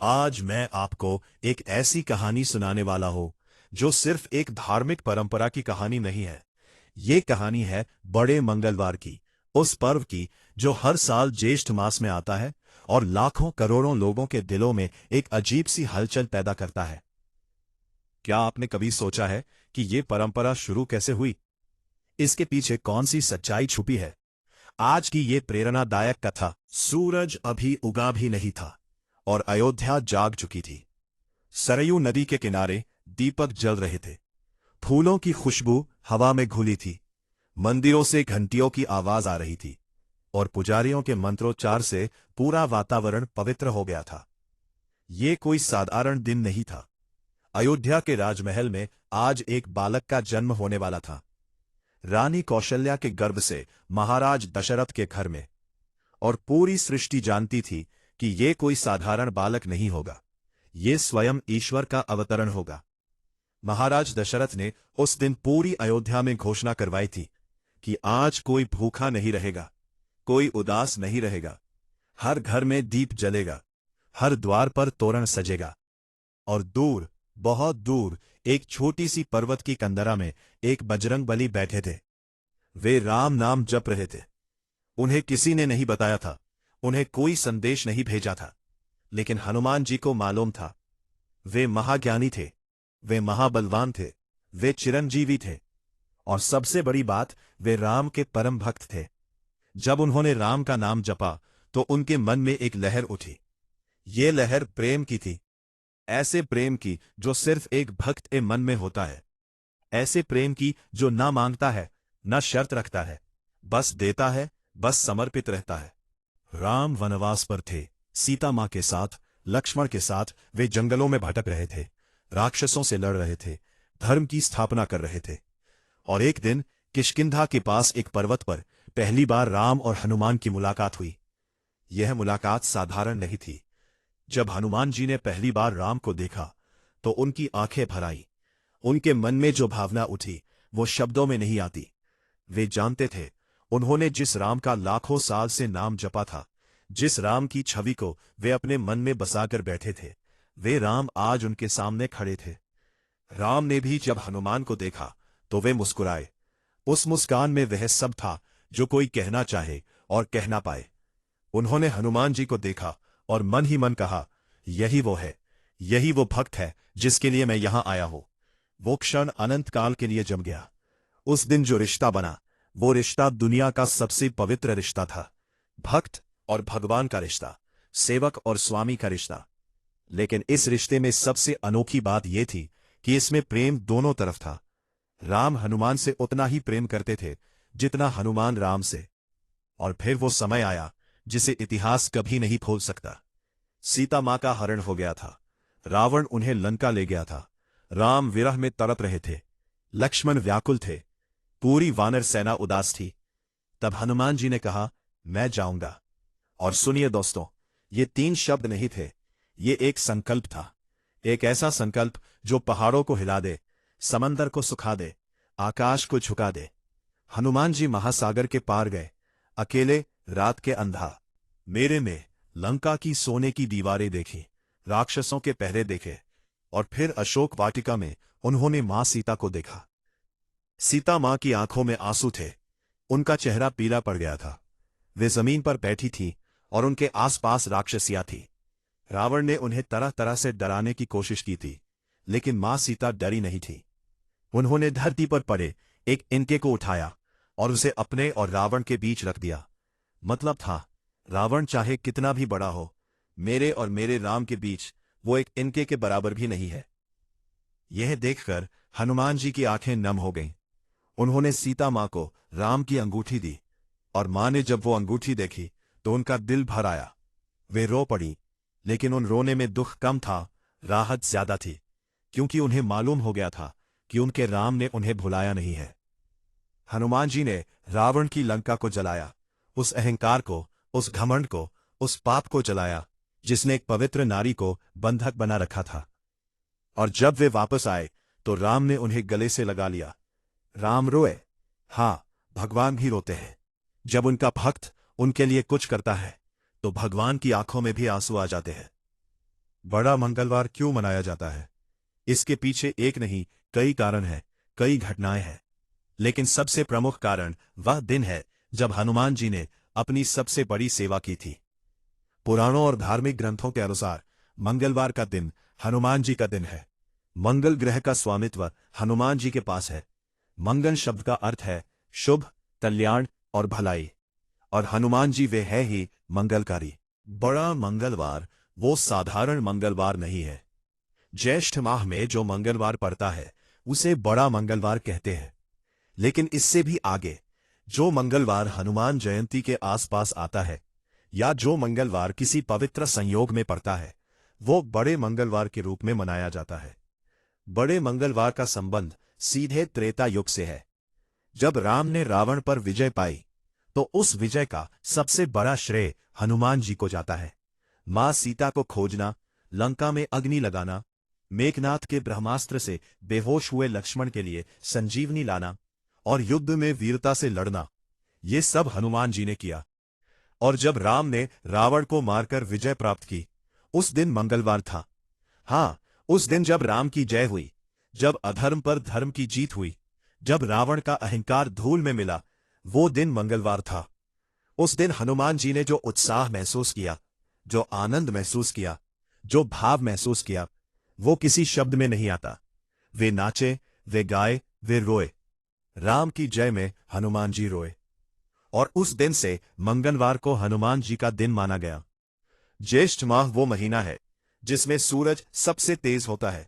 आज मैं आपको एक ऐसी कहानी सुनाने वाला हूं जो सिर्फ एक धार्मिक परंपरा की कहानी नहीं है। ये कहानी है बड़े मंगलवार की, उस पर्व की जो हर साल ज्येष्ठ मास में आता है और लाखों करोड़ों लोगों के दिलों में एक अजीब सी हलचल पैदा करता है। क्या आपने कभी सोचा है कि ये परंपरा शुरू कैसे हुई? इसके पीछे कौन सी सच्चाई छुपी है? आज की ये प्रेरणादायक कथा। सूरज अभी उगा भी नहीं था और अयोध्या जाग चुकी थी। सरयू नदी के किनारे दीपक जल रहे थे। फूलों की खुशबू हवा में घुली थी। मंदिरों से घंटियों की आवाज आ रही थी और पुजारियों के मंत्रोच्चार से पूरा वातावरण पवित्र हो गया था। ये कोई साधारण दिन नहीं था। अयोध्या के राजमहल में आज एक बालक का जन्म होने वाला था। रानी कौशल्या के गर्भ से महाराज दशरथ के घर में। और पूरी सृष्टि जानती थी कि ये कोई साधारण बालक नहीं होगा, ये स्वयं ईश्वर का अवतरण होगा। महाराज दशरथ ने उस दिन पूरी अयोध्या में घोषणा करवाई थी कि आज कोई भूखा नहीं रहेगा, कोई उदास नहीं रहेगा। हर घर में दीप जलेगा, हर द्वार पर तोरण सजेगा। और दूर, बहुत दूर, एक छोटी सी पर्वत की कंदरा में एक बजरंगबली बैठे थे। वे राम नाम जप रहे थे। उन्हें किसी ने नहीं बताया था, उन्हें कोई संदेश नहीं भेजा था, लेकिन हनुमान जी को मालूम था। वे महाज्ञानी थे, वे महाबलवान थे, वे चिरंजीवी थे, और सबसे बड़ी बात, वे राम के परम भक्त थे। जब उन्होंने राम का नाम जपा तो उनके मन में एक लहर उठी। ये लहर प्रेम की थी। ऐसे प्रेम की जो सिर्फ एक भक्त के मन में होता है। ऐसे प्रेम की जो ना मांगता है, ना शर्त रखता है, बस देता है, बस समर्पित रहता है। राम वनवास पर थे, सीता मां के साथ, लक्ष्मण के साथ वे जंगलों में भटक रहे थे, राक्षसों से लड़ रहे थे, धर्म की स्थापना कर रहे थे। और एक दिन किष्किंधा के पास एक पर्वत पर पहली बार राम और हनुमान की मुलाकात हुई। यह मुलाकात साधारण नहीं थी। जब हनुमान जी ने पहली बार राम को देखा तो उनकी आंखें भर आईं। उनके मन में जो भावना उठी वो शब्दों में नहीं आती। वे जानते थे, उन्होंने जिस राम का लाखों साल से नाम जपा था, जिस राम की छवि को वे अपने मन में बसाकर बैठे थे, वे राम आज उनके सामने खड़े थे। राम ने भी जब हनुमान को देखा तो वे मुस्कुराए। उस मुस्कान में वह सब था जो कोई कहना चाहे और कह ना पाए। उन्होंने हनुमान जी को देखा और मन ही मन कहा, यही वो है, यही वो भक्त है जिसके लिए मैं यहां आया हूं। वो क्षण अनंत काल के लिए जम गया। उस दिन जो रिश्ता बना, वो रिश्ता दुनिया का सबसे पवित्र रिश्ता था। भक्त और भगवान का रिश्ता, सेवक और स्वामी का रिश्ता। लेकिन इस रिश्ते में सबसे अनोखी बात यह थी कि इसमें प्रेम दोनों तरफ था। राम हनुमान से उतना ही प्रेम करते थे जितना हनुमान राम से। और फिर वो समय आया जिसे इतिहास कभी नहीं भूल सकता। सीता मां का हरण हो गया था। रावण उन्हें लंका ले गया था। राम विरह में तड़प रहे थे। लक्ष्मण व्याकुल थे। पूरी वानर सेना उदास थी। तब हनुमान जी ने कहा, मैं जाऊंगा। और सुनिए दोस्तों, ये 3 शब्द नहीं थे, ये एक संकल्प था। एक ऐसा संकल्प जो पहाड़ों को हिला दे, समंदर को सुखा दे, आकाश को झुका दे। हनुमान जी महासागर के पार गए, अकेले, रात के अंधा मेरे में लंका की सोने की दीवारें देखी, राक्षसों के पहरे देखे, और फिर अशोक वाटिका में उन्होंने मां सीता को देखा। सीता मां की आंखों में आंसू थे। उनका चेहरा पीला पड़ गया था। वे जमीन पर बैठी थीं और उनके आसपास राक्षसियां थीं। रावण ने उन्हें तरह तरह से डराने की कोशिश की थी, लेकिन मां सीता डरी नहीं थी। उन्होंने धरती पर पड़े एक इनके को उठाया और उसे अपने और रावण के बीच रख दिया। मतलब था, रावण चाहे कितना भी बड़ा हो, मेरे और मेरे राम के बीच वो एक इनके के बराबर भी नहीं है। यह देखकर हनुमान जी की आंखें नम हो गईं। उन्होंने सीता मां को राम की अंगूठी दी, और मां ने जब वो अंगूठी देखी तो उनका दिल भर आया। वे रो पड़ी, लेकिन उन रोने में दुख कम था, राहत ज्यादा थी, क्योंकि उन्हें मालूम हो गया था कि उनके राम ने उन्हें भुलाया नहीं है। हनुमान जी ने रावण की लंका को जलाया, उस अहंकार को, उस घमंड को, उस पाप को जलाया जिसने एक पवित्र नारी को बंधक बना रखा था। और जब वे वापस आए तो राम ने उन्हें गले से लगा लिया। राम रोए, हां, भगवान भी रोते हैं। जब उनका भक्त उनके लिए कुछ करता है तो भगवान की आंखों में भी आंसू आ जाते हैं। बड़ा मंगलवार क्यों मनाया जाता है? इसके पीछे एक नहीं, कई कारण हैं, कई घटनाएं हैं। लेकिन सबसे प्रमुख कारण वह दिन है जब हनुमान जी ने अपनी सबसे बड़ी सेवा की थी। पुराणों और धार्मिक ग्रंथों के अनुसार मंगलवार का दिन हनुमान जी का दिन है। मंगल ग्रह का स्वामित्व हनुमान जी के पास है। मंगल शब्द का अर्थ है शुभ, कल्याण और भलाई, और हनुमान जी वे है ही मंगलकारी। बड़ा मंगलवार वो साधारण मंगलवार नहीं है। ज्येष्ठ माह में जो मंगलवार पड़ता है उसे बड़ा मंगलवार कहते हैं। लेकिन इससे भी आगे जो मंगलवार हनुमान जयंती के आसपास आता है, या जो मंगलवार किसी पवित्र संयोग में पड़ता है, वो बड़े मंगलवार के रूप में मनाया जाता है। बड़े मंगलवार का संबंध सीधे त्रेता युग से है। जब राम ने रावण पर विजय पाई तो उस विजय का सबसे बड़ा श्रेय हनुमान जी को जाता है। मां सीता को खोजना, लंका में अग्नि लगाना, मेघनाथ के ब्रह्मास्त्र से बेहोश हुए लक्ष्मण के लिए संजीवनी लाना और युद्ध में वीरता से लड़ना, ये सब हनुमान जी ने किया। और जब राम ने रावण को मारकर विजय प्राप्त की, उस दिन मंगलवार था। हां, उस दिन जब राम की जय हुई, जब अधर्म पर धर्म की जीत हुई, जब रावण का अहंकार धूल में मिला, वो दिन मंगलवार था। उस दिन हनुमान जी ने जो उत्साह महसूस किया, जो आनंद महसूस किया, जो भाव महसूस किया, वो किसी शब्द में नहीं आता। वे नाचे, वे गाए, वे रोए। राम की जय में हनुमान जी रोए। और उस दिन से मंगलवार को हनुमान जी का दिन माना गया। ज्येष्ठ माह वो महीना है जिसमें सूरज सबसे तेज होता है,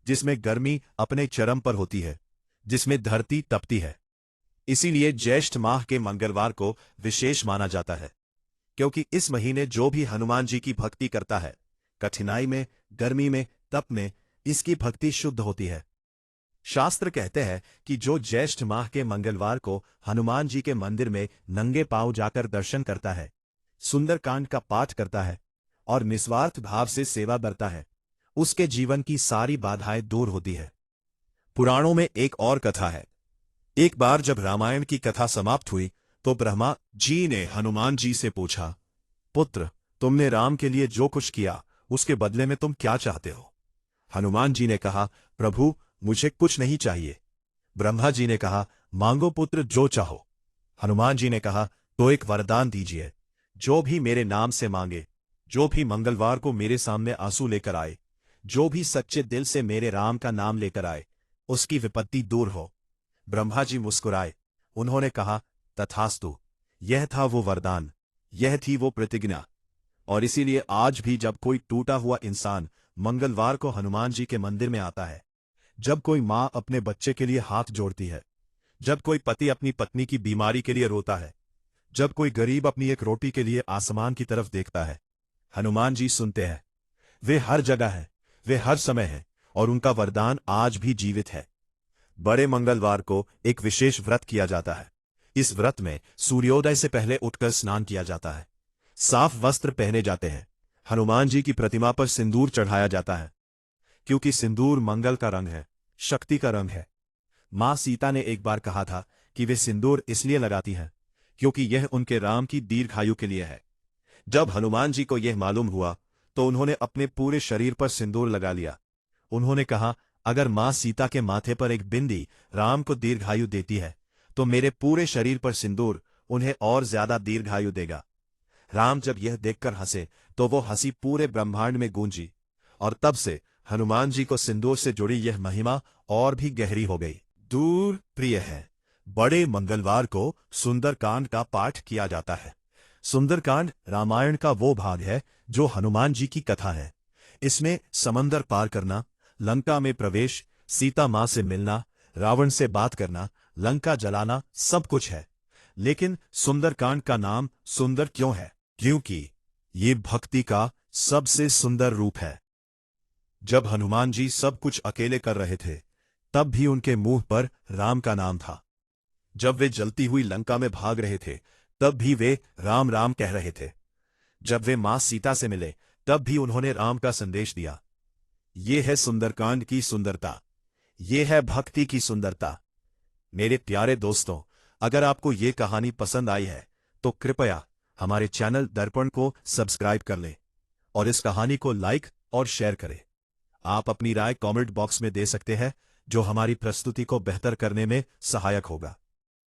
जिसमें गर्मी अपने चरम पर होती है, जिसमें धरती तपती है। इसीलिए ज्येष्ठ माह के मंगलवार को विशेष माना जाता है, क्योंकि इस महीने जो भी हनुमान जी की भक्ति करता है, कठिनाई में, गर्मी में, तप में, इसकी भक्ति शुद्ध होती है। शास्त्र कहते हैं कि जो ज्येष्ठ माह के मंगलवार को हनुमान जी के मंदिर में नंगे पांव जाकर दर्शन करता है, सुंदरकांड का पाठ करता है और निस्वार्थ भाव से सेवा करता है, उसके जीवन की सारी बाधाएं दूर होती है। पुराणों में एक और कथा है। एक बार जब रामायण की कथा समाप्त हुई तो ब्रह्मा जी ने हनुमान जी से पूछा, पुत्र, तुमने राम के लिए जो कुछ किया उसके बदले में तुम क्या चाहते हो? हनुमान जी ने कहा, प्रभु, मुझे कुछ नहीं चाहिए। ब्रह्मा जी ने कहा, मांगो पुत्र जो चाहो। हनुमान जी ने कहा, तो एक वरदान दीजिए। जो भी मेरे नाम से मांगे, जो भी मंगलवार को मेरे सामने आंसू लेकर आए, जो भी सच्चे दिल से मेरे राम का नाम लेकर आए, उसकी विपत्ति दूर हो। ब्रह्मा जी मुस्कुराए। उन्होंने कहा, तथास्तु। यह था वो वरदान, यह थी वो प्रतिज्ञा। और इसीलिए आज भी जब कोई टूटा हुआ इंसान मंगलवार को हनुमान जी के मंदिर में आता है, जब कोई मां अपने बच्चे के लिए हाथ जोड़ती है, जब कोई पति अपनी पत्नी की बीमारी के लिए रोता है, जब कोई गरीब अपनी एक रोटी के लिए आसमान की तरफ देखता है, हनुमान जी सुनते हैं। वे हर जगह हैं, वे हर समय हैं, और उनका वरदान आज भी जीवित है। बड़े मंगलवार को एक विशेष व्रत किया जाता है। इस व्रत में सूर्योदय से पहले उठकर स्नान किया जाता है, साफ वस्त्र पहने जाते हैं, हनुमान जी की प्रतिमा पर सिंदूर चढ़ाया जाता है, क्योंकि सिंदूर मंगल का रंग है, शक्ति का रंग है। मां सीता ने एक बार कहा था कि वे सिंदूर इसलिए लगाती हैं क्योंकि यह उनके राम की दीर्घायु के लिए है। जब हनुमान जी को यह मालूम हुआ तो उन्होंने अपने पूरे शरीर पर सिंदूर लगा लिया। उन्होंने कहा, अगर मां सीता के माथे पर एक बिंदी राम को दीर्घायु देती है तो मेरे पूरे शरीर पर सिंदूर उन्हें और ज्यादा दीर्घायु देगा। राम जब यह देखकर हंसे तो वो हंसी पूरे ब्रह्मांड में गूंजी, और तब से हनुमान जी को सिंदूर से जुड़ी यह महिमा और भी गहरी हो गई। दूर प्रिय है। बड़े मंगलवार को सुंदरकांड का पाठ किया जाता है। सुंदरकांड रामायण का वो भाग है जो हनुमान जी की कथा है। इसमें समंदर पार करना, लंका में प्रवेश, सीता मां से मिलना, रावण से बात करना, लंका जलाना, सब कुछ है। लेकिन सुंदरकांड का नाम सुंदर क्यों है? क्योंकि ये भक्ति का सबसे सुंदर रूप है। जब हनुमान जी सब कुछ अकेले कर रहे थे, तब भी उनके मुंह पर राम का नाम था। जब वे जलती हुई लंका में भाग रहे थे, तब भी वे राम राम कह रहे थे। जब वे मां सीता से मिले, तब भी उन्होंने राम का संदेश दिया। ये है सुंदरकांड की सुंदरता, ये है भक्ति की सुंदरता। मेरे प्यारे दोस्तों, अगर आपको ये कहानी पसंद आई है तो कृपया हमारे चैनल दर्पण को सब्सक्राइब कर लें और इस कहानी को लाइक और शेयर करें। आप अपनी राय कमेंट बॉक्स में दे सकते हैं, जो हमारी प्रस्तुति को बेहतर करने में सहायक होगा।